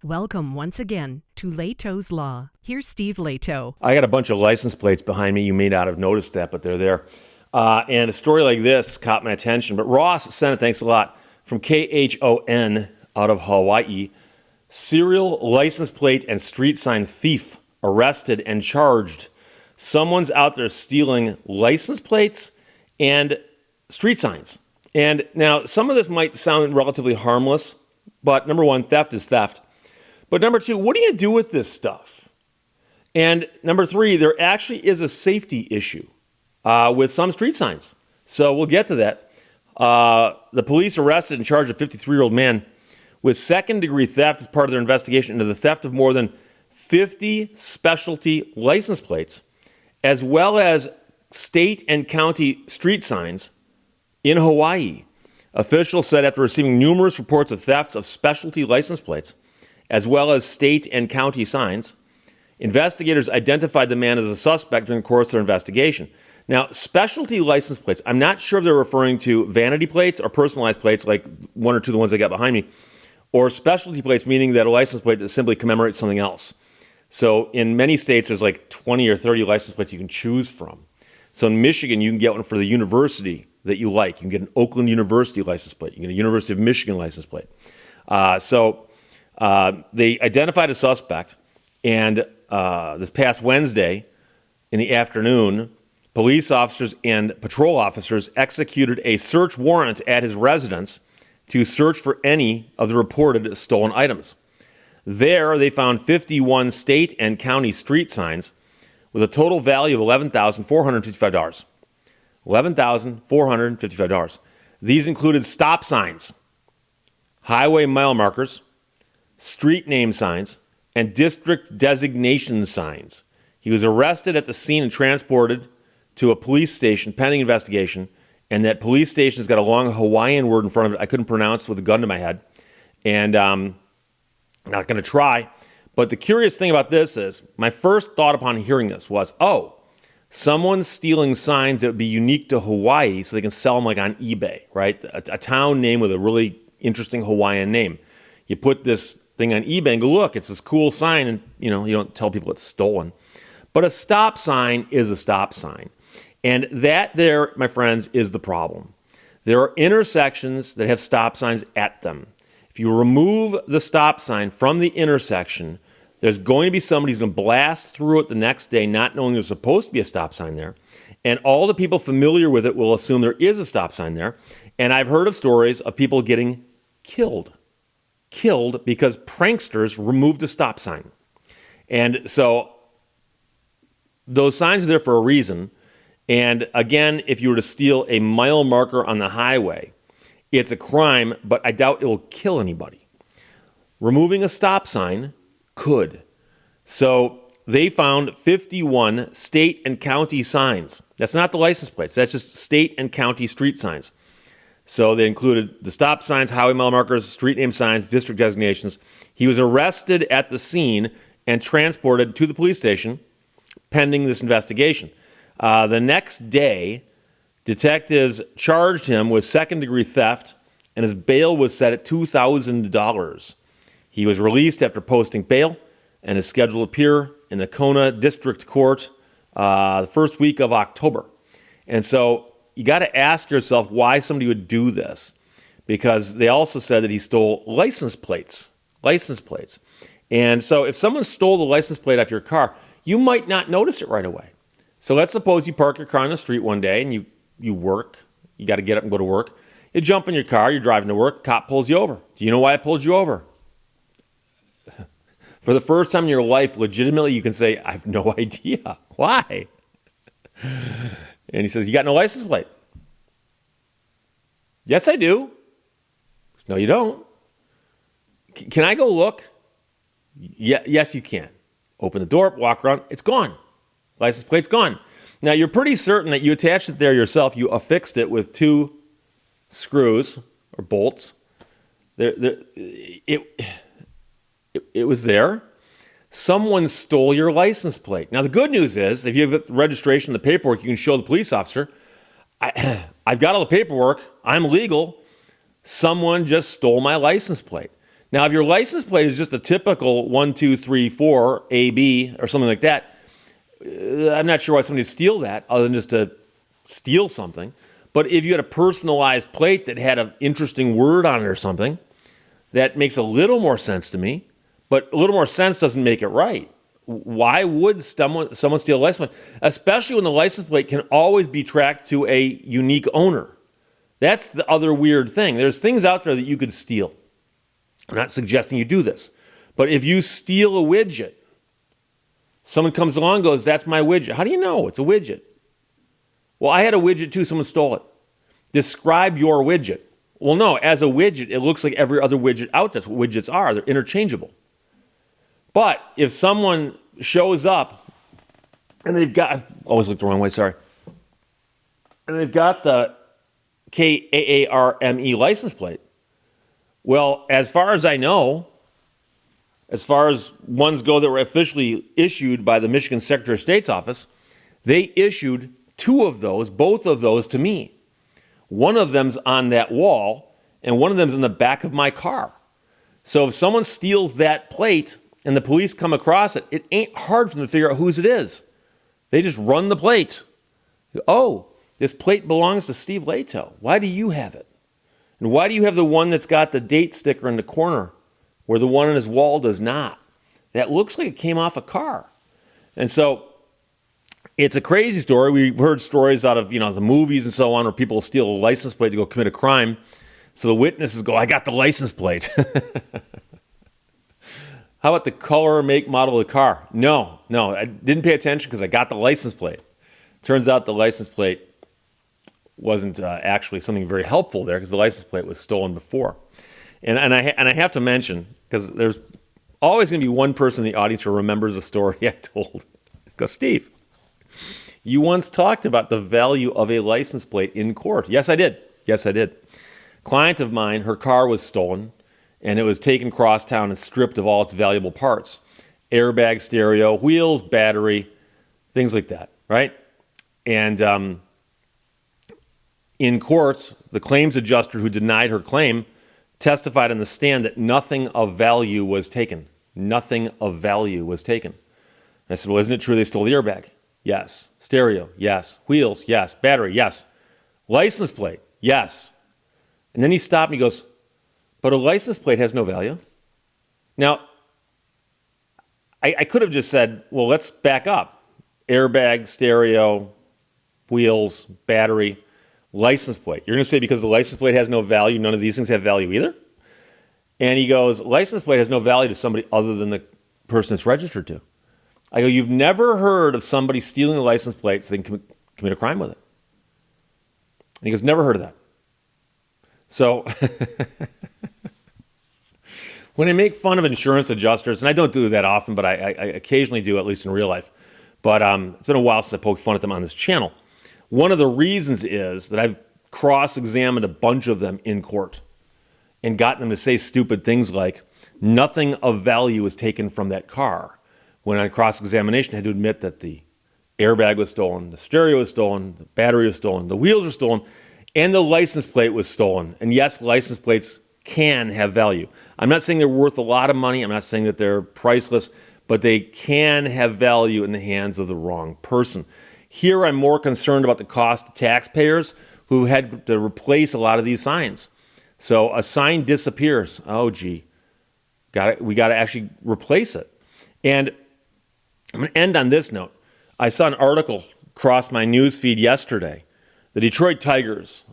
Welcome once again to Lehto's Law. Here's Steve Lehto. I got a bunch of license plates behind me. You may not have noticed that, but they're there. And a story like this caught my attention. But Ross sent it, thanks a lot, from KHON out of Hawaii. Serial license plate and street sign thief arrested and charged. Someone's out there stealing license plates and street signs. And now, some of this might sound relatively harmless, but number one, theft is theft. But number two, what do you do with this stuff? And number three, there actually is a safety issue with some street signs. So we'll get to that. The police arrested and charged a 53-year-old man with second-degree theft as part of their investigation into the theft of more than 50 specialty license plates, as well as state and county street signs in Hawaii. Officials said after receiving numerous reports of thefts of specialty license plates, as well as state and county signs, investigators identified the man as a suspect during the course of their investigation. Now, specialty license plates, I'm not sure if they're referring to vanity plates or personalized plates, like one or two of the ones I got behind me, or specialty plates, meaning that a license plate that simply commemorates something else. So in many states, there's like 20 or 30 license plates you can choose from. So in Michigan, you can get one for the university that you like. You can get an Oakland University license plate. You can get a University of Michigan license plate. They identified a suspect, and this past Wednesday in the afternoon, police officers and patrol officers executed a search warrant at his residence to search for any of the reported stolen items. There, they found 51 state and county street signs with a total value of $11,455. $11,455. These included stop signs, highway mile markers, street name signs, and district designation signs. He was arrested at the scene and transported to a police station pending investigation, and that police station's got a long Hawaiian word in front of it I couldn't pronounce with a gun to my head, and I'm not going to try. But the curious thing about this is, my first thought upon hearing this was, someone's stealing signs that would be unique to Hawaii so they can sell them like on eBay, right? A town name with a really interesting Hawaiian name. You put this thing on eBay and go, look, it's this cool sign, and you don't tell people it's stolen. But a stop sign is a stop sign. And that there, my friends, is the problem. There are intersections that have stop signs at them. If you remove the stop sign from the intersection, there's going to be somebody who's going to blast through it the next day not knowing there's supposed to be a stop sign there. And all the people familiar with it will assume there is a stop sign there. And I've heard of stories of people getting killed because pranksters removed a stop sign. And so those signs are there for a reason. And again, if you were to steal a mile marker on the highway, it's a crime, but I doubt it will kill anybody. Removing a stop sign could. So they found 51 state and county signs. That's not the license plates. That's just state and county street signs. So they included the stop signs, highway mile markers, street name signs, district designations. He was arrested at the scene and transported to the police station pending this investigation. The next day, detectives charged him with second-degree theft, and his bail was set at $2,000. He was released after posting bail and is scheduled to appear in the Kona District Court the first week of October. And so you got to ask yourself why somebody would do this, because they also said that he stole license plates. And so if someone stole the license plate off your car, you might not notice it right away. So let's suppose you park your car on the street one day and you work. You got to get up and go to work. You jump in your car, you're driving to work, cop pulls you over. Do you know why I pulled you over? For the first time in your life, legitimately, you can say, I have no idea. Why? And he says, you got no license plate. Yes, I do. No, you don't. Can I go look? Yes, you can. Open the door, walk around. It's gone. License plate's gone. Now, you're pretty certain that you attached it there yourself. You affixed it with 2 screws or bolts. It was there. Someone stole your license plate. Now, the good news is, if you have the registration and the paperwork, you can show the police officer, I've got all the paperwork. I'm legal. Someone just stole my license plate. Now, if your license plate is just a typical 1, 2, 3, 4 AB or something like that, I'm not sure why somebody would steal that other than just to steal something. But if you had a personalized plate that had an interesting word on it or something, that makes a little more sense to me. But a little more sense doesn't make it right. Why would someone steal a license plate? Especially when the license plate can always be tracked to a unique owner. That's the other weird thing. There's things out there that you could steal. I'm not suggesting you do this. But if you steal a widget, someone comes along and goes, that's my widget. How do you know it's a widget? Well, I had a widget too. Someone stole it. Describe your widget. Well, no, as a widget, it looks like every other widget out there. That's what widgets are. They're interchangeable. But if someone shows up and I've always looked the wrong way, sorry. And they've got the KAARME license plate. Well, as far as I know, as far as ones go that were officially issued by the Michigan Secretary of State's office, they issued 2 of those, both of those to me. One of them's on that wall, and one of them's in the back of my car. So if someone steals that plate and the police come across it, it ain't hard for them to figure out whose it is. They just run the plate. Oh, this plate belongs to Steve Lehto. Why do you have it? And why do you have the one that's got the date sticker in the corner where the one on his wall does not? That looks like it came off a car. And so it's a crazy story. We've heard stories out of, the movies and so on where people steal a license plate to go commit a crime. So the witnesses go, I got the license plate. How about the color, make, model of the car? No, I didn't pay attention because I got the license plate. Turns out the license plate wasn't actually something very helpful there because the license plate was stolen before. And I have to mention, because there's always going to be one person in the audience who remembers a story I told. Go, Steve, you once talked about the value of a license plate in court. Yes, I did. Client of mine, her car was stolen, and it was taken cross town and stripped of all its valuable parts. Airbag, stereo, wheels, battery, things like that, right? And in court, the claims adjuster who denied her claim testified on the stand that nothing of value was taken. Nothing of value was taken. And I said, well, isn't it true they stole the airbag? Yes. Stereo? Yes. Wheels? Yes. Battery? Yes. License plate? Yes. And then he stopped and he goes, but a license plate has no value. Now, I could have just said, well, let's back up. Airbag, stereo, wheels, battery, license plate. You're going to say because the license plate has no value, none of these things have value either? And he goes, license plate has no value to somebody other than the person it's registered to. I go, you've never heard of somebody stealing a license plate so they can commit a crime with it? And he goes, never heard of that. So when I make fun of insurance adjusters, and I don't do that often, but I occasionally do, at least in real life. But it's been a while since I poked fun at them on this channel. One of the reasons is that I've cross-examined a bunch of them in court and gotten them to say stupid things like, nothing of value was taken from that car. When on cross-examination, I had to admit that the airbag was stolen, the stereo was stolen, the battery was stolen, the wheels were stolen, and the license plate was stolen. And yes, license plates can have value. I'm not saying they're worth a lot of money. I'm not saying that they're priceless, but they can have value in the hands of the wrong person. Here, I'm more concerned about the cost to taxpayers who had to replace a lot of these signs. So a sign disappears. Oh, gee, we got to actually replace it. And I'm going to end on this note. I saw an article cross my news feed yesterday. The Detroit Tigers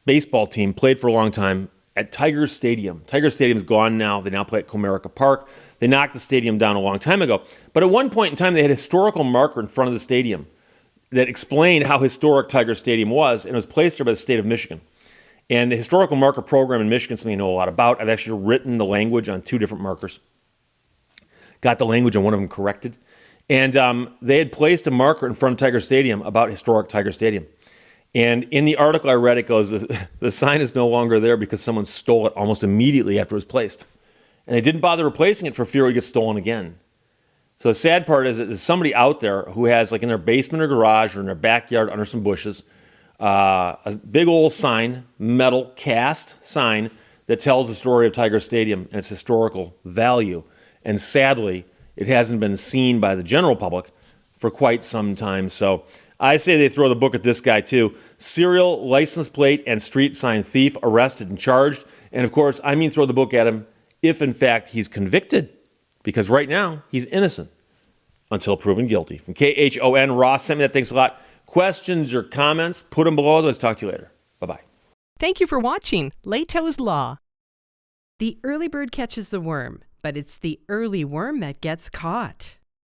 baseball team played for a long time at Tiger Stadium. Tiger Stadium's gone now. They now play at Comerica Park. They knocked the stadium down a long time ago. But at one point in time, they had a historical marker in front of the stadium that explained how historic Tiger Stadium was, and it was placed there by the state of Michigan. And the historical marker program in Michigan is something I know a lot about. I've actually written the language on 2 different markers. Got the language on one of them corrected. And they had placed a marker in front of Tiger Stadium about historic Tiger Stadium. And in the article I read, it goes, the sign is no longer there because someone stole it almost immediately after it was placed. And they didn't bother replacing it for fear it would get stolen again. So the sad part is that there's somebody out there who has, like in their basement or garage or in their backyard under some bushes, a big old sign, metal cast sign that tells the story of Tiger Stadium and its historical value. And sadly, it hasn't been seen by the general public for quite some time. So I say they throw the book at this guy too. Serial license plate and street sign thief arrested and charged. And of course, I mean throw the book at him if in fact he's convicted, because right now he's innocent until proven guilty. From KHON, Ross sent me that. Thanks a lot. Questions or comments, put them below. Let's talk to you later. Bye-bye. Thank you for watching Lehto's Law. The early bird catches the worm, but it's the early worm that gets caught.